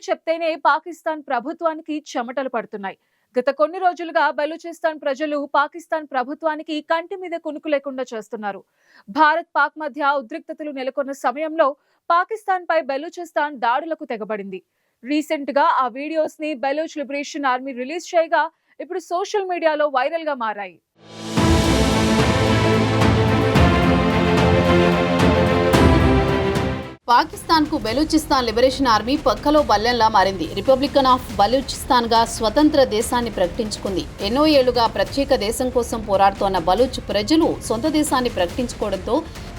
చెప్తేనే పాకిస్తాన్ ప్రభుత్వానికి చెమటలు పడుతున్నాయి. గత కొన్ని రోజులుగా బలూచిస్తాన్ ప్రజలు పాకిస్తాన్ ప్రభుత్వానికి కంటి మీద కునుకు లేకుండా చేస్తున్నారు. భారత్ పాక్ మధ్య ఉద్రిక్తతలు నెలకొన్న సమయంలో పాకిస్తాన్ పై బలూచిస్తాన్ దాడులకు తెగబడింది. రీసెంట్ గా ఆ వీడియోస్ ని బలూచ్ లిబరేషన్ ఆర్మీ రిలీజ్ చేయగా ఇప్పుడు సోషల్ మీడియాలో వైరల్ గా మారాయి. పాకిస్తాన్ కు బలూచిస్తాన్ లిబరేషన్ ఆర్మీ పక్కలో బల్లెంలా మారింది. రిపబ్లికన్ ఆఫ్ బలూచిస్తాన్ గా స్వతంత్ర దేశాన్ని ప్రకటించుకుంది. ఎన్నో ఏళ్లుగా ప్రత్యేక దేశం కోసం పోరాడుతోన్న బలూచ్ ప్రజలు సొంత దేశాన్ని ప్రకటించుకోవడంతో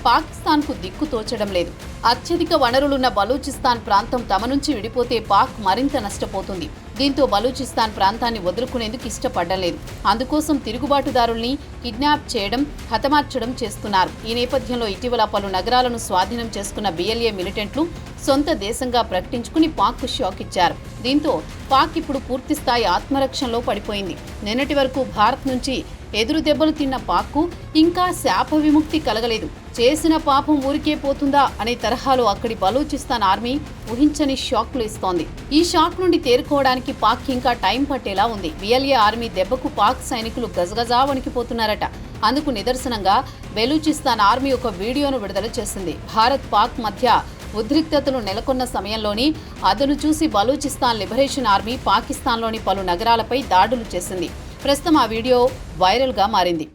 పాకిస్తాన్ కు దిక్కు తోచడం లేదు. అత్యధిక వనరులున్న బలూచిస్తాన్ ప్రాంతం తమ నుంచి విడిపోతే పాక్ మరింత నష్టపోతుంది. దీంతో బలూచిస్తాన్ ప్రాంతాన్ని వదులుకునేందుకు ఇష్టపడడం లేదు. అందుకోసం తిరుగుబాటుదారుల్ని కిడ్నాప్ చేయడం, హతమార్చడం చేస్తున్నారు. ఈ నేపథ్యంలో ఇటీవల పలు నగరాలను స్వాధీనం చేసుకున్న బిఎల్ఏ మిలిటెంట్లు సొంత దేశంగా ప్రకటించుకుని పాక్ కు షాక్ ఇచ్చారు. దీంతో పాక్ ఇప్పుడు పూర్తిస్థాయి ఆత్మరక్షణలో పడిపోయింది. నిన్నటి వరకు భారత్ నుంచి ఎదురు దెబ్బలు తిన్న పాక్కు ఇంకా శాప విముక్తి కలగలేదు. చేసిన పాపం ఊరికే పోతుందా అనే తరహాలో అక్కడి బలూచిస్తాన్ ఆర్మీ ఊహించని షాక్లు ఇస్తోంది. ఈ షాక్ నుండి తేరుకోవడానికి పాక్ ఇంకా టైం పట్టేలా ఉంది. బిఎల్ఏ ఆర్మీ దెబ్బకు పాక్ సైనికులు గజగజా వణికిపోతున్నారట. అందుకు నిదర్శనంగా బలూచిస్తాన్ ఆర్మీ ఒక వీడియోను విడుదల చేసింది. భారత్ పాక్ మధ్య ఉద్రిక్తతలు నెలకొన్న సమయంలోని అదను చూసి బలూచిస్తాన్ లిబరేషన్ ఆర్మీ పాకిస్తాన్లోని పలు నగరాలపై దాడులు చేసింది. ప్రస్తుతం ఆ వీడియో వైరల్ గా మారింది.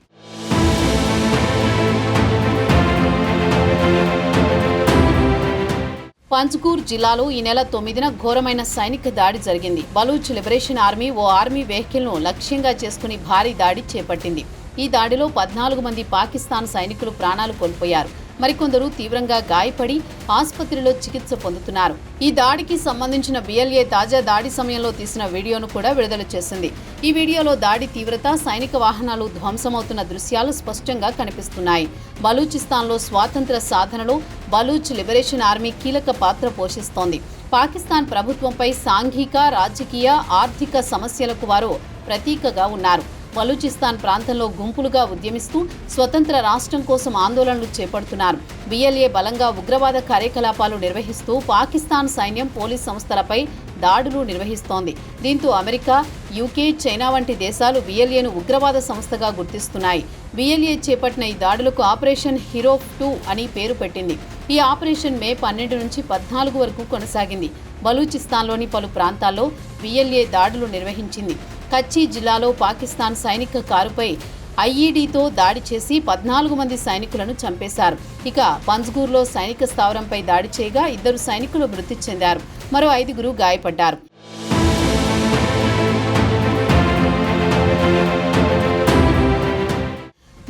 పంజ్గూర్ జిల్లాలో ఈ నెల 9న ఘోరమైన సైనిక దాడి జరిగింది. బలూచ్ లిబరేషన్ ఆర్మీ ఓ ఆర్మీ వెహికల్ ను లక్ష్యంగా చేసుకుని భారీ దాడి చేపట్టింది. ఈ దాడిలో 14 మంది పాకిస్తాన్ సైనికులు ప్రాణాలు కోల్పోయారు. మరికొందరు తీవ్రంగా గాయపడి ఆసుపత్రిలో చికిత్స పొందుతున్నారు. ఈ దాడికి సంబంధించిన బిఎల్ఏ తాజా దాడి సమయంలో తీసిన వీడియోను కూడా విడుదల చేసింది. ఈ వీడియోలో దాడి తీవ్రత, సైనిక వాహనాలు ధ్వంసమవుతున్న దృశ్యాలు స్పష్టంగా కనిపిస్తున్నాయి. బలూచిస్తాన్లో స్వాతంత్ర సాధనలో బలూచ్ లిబరేషన్ ఆర్మీ కీలక పాత్ర పోషిస్తోంది. పాకిస్తాన్ ప్రభుత్వంపై సాంఘిక, రాజకీయ, ఆర్థిక సమస్యలకు వారు ప్రతీకగా ఉన్నారు. బలూచిస్తాన్ ప్రాంతంలో గుంపులుగా ఉద్యమిస్తూ స్వతంత్ర రాష్ట్రం కోసం ఆందోళనలు చేపడుతున్నారు. బిఎల్ఏ బలంగా ఉగ్రవాద కార్యకలాపాలు నిర్వహిస్తూ పాకిస్తాన్ సైన్యం, పోలీస్ సంస్థలపై దాడులు నిర్వహిస్తోంది. దీంతో అమెరికా, యూకే, చైనా వంటి దేశాలు బిఎల్ఏను ఉగ్రవాద సంస్థగా గుర్తిస్తున్నాయి. బిఎల్ఏ చేపట్టిన ఈ దాడులకు ఆపరేషన్ హీరోప్ 2 అని పేరు పెట్టింది. ఈ ఆపరేషన్ మే 12 నుంచి 14 వరకు కొనసాగింది. బలూచిస్తాన్లోని పలు ప్రాంతాల్లో బిఎల్ఏ దాడులు నిర్వహించింది. కచ్చి జిల్లాలో పాకిస్తాన్ సైనిక కారుపై ఐఈడీతో దాడి చేసి 14 మంది సైనికులను చంపేశారు. ఇక పంజ్గూర్లో సైనిక స్థావరంపై దాడి చేయగా 2 సైనికులు మృతి చెందారు. మరో 5 గాయపడ్డారు.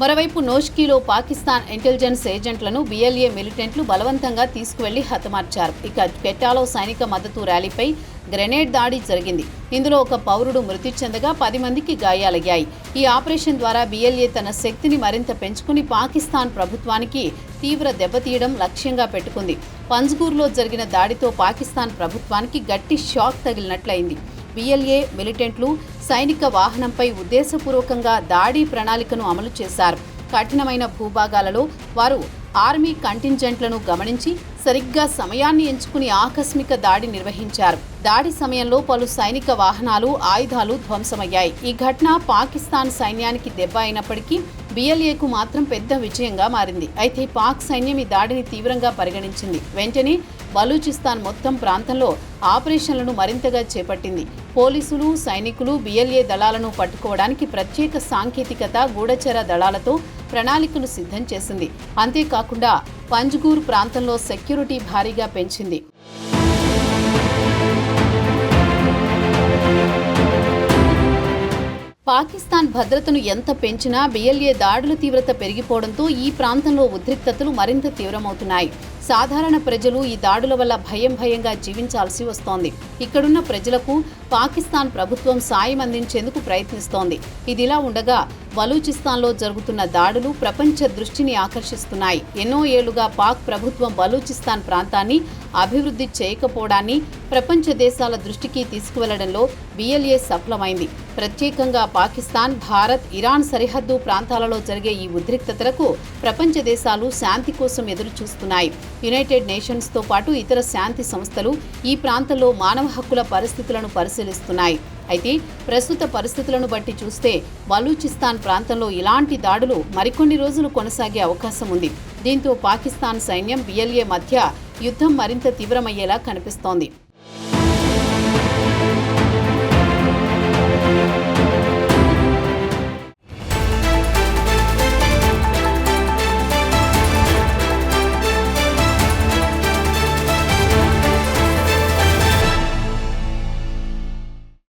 మరోవైపు నోష్కీలో పాకిస్తాన్ ఇంటెలిజెన్స్ ఏజెంట్లను బిఎల్ఏ మిలిటెంట్లు బలవంతంగా తీసుకువెళ్లి హతమార్చారు. ఇక క్వెటాలో సైనిక మద్దతు ర్యాలీపై గ్రెనేడ్ దాడి జరిగింది. ఇందులో ఒక పౌరుడు మృతి చెందగా 10 మందికి గాయాలయ్యాయి. ఈ ఆపరేషన్ ద్వారా బిఎల్ఏ తన శక్తిని మరింత పెంచుకుని పాకిస్తాన్ ప్రభుత్వానికి తీవ్ర దెబ్బతీయడం లక్ష్యంగా పెట్టుకుంది. పంజ్గూర్లో జరిగిన దాడితో పాకిస్తాన్ ప్రభుత్వానికి గట్టి షాక్ తగిలినట్లయింది. బిఎల్ఏ మిలిటెంట్లు సైనిక వాహనంపై ఉద్దేశపూర్వకంగా దాడి ప్రణాళికను అమలు చేశారు. కఠినమైన భూభాగాలలో వారు ఆర్మీ కంటింజెంట్లను గమనించి సరిగ్గా సమయాన్ని ఎంచుకుని ఆకస్మిక దాడి నిర్వహించారు. దాడి సమయంలో పలు సైనిక వాహనాలు, ఆయుధాలు ధ్వంసమయ్యాయి. ఈ ఘటన పాకిస్తాన్ సైన్యానికి దెబ్బ అయినప్పటికీ బిఎల్ఏకు మాత్రం పెద్ద విజయంగా మారింది. అయితే పాక్ సైన్యం ఈ దాడిని తీవ్రంగా పరిగణించింది. వెంటనే బలూచిస్తాన్ మొత్తం ప్రాంతంలో ఆపరేషన్లను మరింతగా చేపట్టింది. పోలీసులు, సైనికులు బిఎల్ఏ దళాలను పట్టుకోవడానికి ప్రత్యేక సాంకేతికత, గూఢచర దళాలతో ప్రణాళికను సిద్ధం చేసింది. అంతేకాకుండా పంజ్గూర్ ప్రాంతంలో సెక్యూరిటీ భారీగా పెంచింది. పాకిస్తాన్ భద్రతను ఎంత పెంచినా బిఎల్ఏ దాడుల తీవ్రత పెరిగిపోవడంతో ఈ ప్రాంతంలో ఉద్రిక్తతలు మరింత తీవ్రమవుతున్నాయి. సాధారణ ప్రజలు ఈ దాడుల వల్ల భయంగా జీవించాల్సి వస్తోంది. ఇక్కడున్న ప్రజలకు పాకిస్తాన్ ప్రభుత్వం సాయం అందించేందుకు ప్రయత్నిస్తోంది. ఇదిలా ఉండగా బలూచిస్తాన్లో జరుగుతున్న దాడులు ప్రపంచ దృష్టిని ఆకర్షిస్తున్నాయి. ఎన్నో ఏళ్లుగా పాక్ ప్రభుత్వం బలూచిస్తాన్ ప్రాంతాన్ని అభివృద్ధి చేయకపోవడాన్ని ప్రపంచ దేశాల దృష్టికి తీసుకువెళ్లడంలో BLA సఫలమైంది. ప్రత్యేకంగా పాకిస్తాన్, భారత్, ఇరాన్ సరిహద్దు ప్రాంతాలలో జరిగే ఈ ఉద్రిక్తతలకు ప్రపంచ దేశాలు శాంతి కోసం ఎదురు చూస్తున్నాయి. యునైటెడ్ నేషన్స్తో పాటు ఇతర శాంతి సంస్థలు ఈ ప్రాంతంలో మానవ హక్కుల పరిస్థితులను పరిశీలిస్తున్నాయి. అయితే ప్రస్తుత పరిస్థితులను బట్టి చూస్తే బలూచిస్తాన్ ప్రాంతంలో ఇలాంటి దాడులు మరికొన్ని రోజులు కొనసాగే అవకాశం ఉంది. దీంతో పాకిస్తాన్ సైన్యం BLA మధ్య యుద్ధం మరింత తీవ్రమయ్యేలా కనిపిస్తోంది.